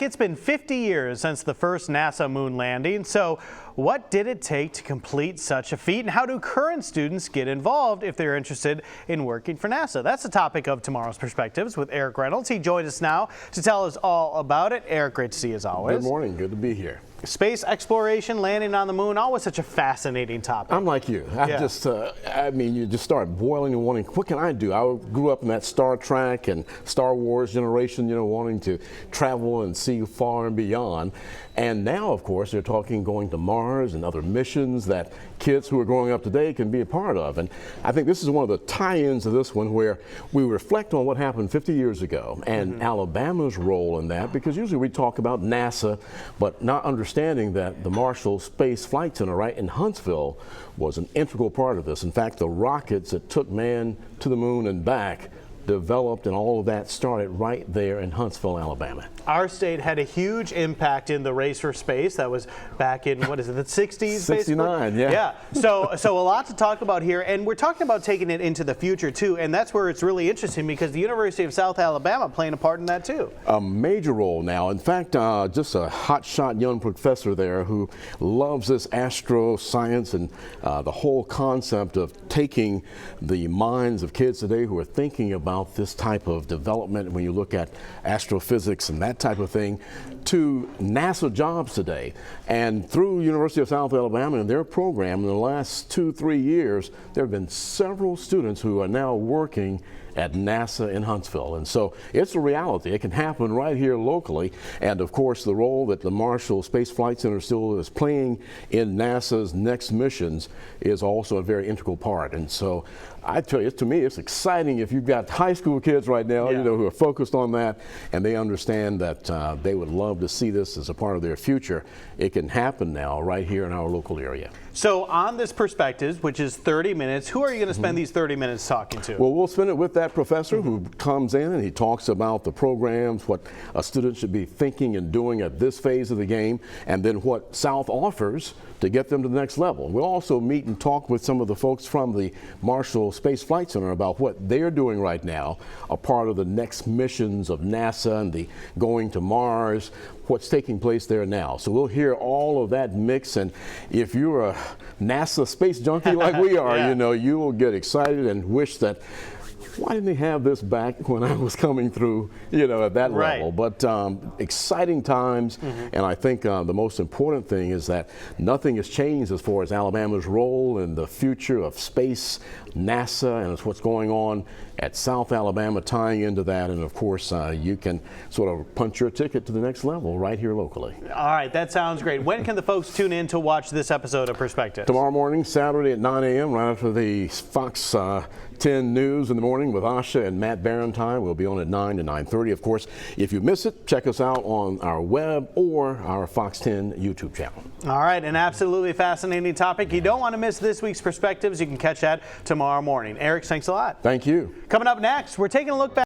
It's been 50 years since the first NASA moon landing, so what did it take to complete such a feat, and how do current students get involved if they're interested in working for NASA? That's the topic of tomorrow's Perspectives with Eric Reynolds. He joined us now to tell us all about it. Eric, great to see you as always. Good morning, good to be here. Space exploration, landing on the moon, always such a fascinating topic. I'm like you. I mean, you just start boiling and wanting, what can I do? I grew up in that Star Trek and Star Wars generation, wanting to travel and see far and beyond. And now, of course, they're talking going to Mars and other missions that kids who are growing up today can be a part of. And I think this is one of the tie-ins of this one where we reflect on what happened 50 years ago and Alabama's role in that, because usually we talk about NASA, but not understanding that the Marshall Space Flight Center right in Huntsville was an integral part of this. In fact, the rockets that took man to the moon and back developed, and all of that started right there in Huntsville, Alabama. Our state had a huge impact in the race for space. That was back in, what is it, the 60s? 69, basically? Yeah. So a lot to talk about here, and we're talking about taking it into the future too, and that's where it's really interesting because the University of South Alabama playing a part in that too. A major role now. In fact, just a hotshot young professor there who loves this astro science and the whole concept of taking the minds of kids today who are thinking about this type of development, when you look at astrophysics and that type of thing, to NASA jobs today. And through University of South Alabama and their program in the last 2-3 years, there have been several students who are now working at NASA in Huntsville. And so it's a reality. It can happen right here locally. And of course, the role that the Marshall Space Flight Center still is playing in NASA's next missions is also a very integral part. And so I tell you, to me, it's exciting if you've got high school kids right now, who are focused on that, and they understand that they would love to see this as a part of their future. It can happen now right here in our local area. So on this Perspectives, which is 30 minutes, who are you going to spend these 30 minutes talking to? Well, we'll spend it with that professor who comes in and he talks about the programs, what a student should be thinking and doing at this phase of the game, and then what South offers to get them to the next level. We'll also meet and talk with some of the folks from the Marshall Space Flight Center about what they're doing right now, a part of the next missions of NASA and the going to Mars, what's taking place there now. So we'll hear all of that mix, and if you're a NASA space junkie like we are, you will get excited and wish that, why didn't they have this back when I was coming through, at that level? But exciting times, and I think the most important thing is that nothing has changed as far as Alabama's role in the future of space, NASA, and it's what's going on at South Alabama tying into that. And of course, you can sort of punch your ticket to the next level right here locally. All right, that sounds great. When can the folks tune in to watch this episode of Perspectives? Tomorrow morning, Saturday at 9 a.m., right after the Fox 10 News in the morning with Asha and Matt Barentine. We'll be on at 9 to 9:30. Of course, if you miss it, check us out on our web or our Fox 10 YouTube channel. All right, an absolutely fascinating topic. You don't want to miss this week's Perspectives. You can catch that tomorrow morning. Eric, thanks a lot. Thank you. Coming up next, we're taking a look back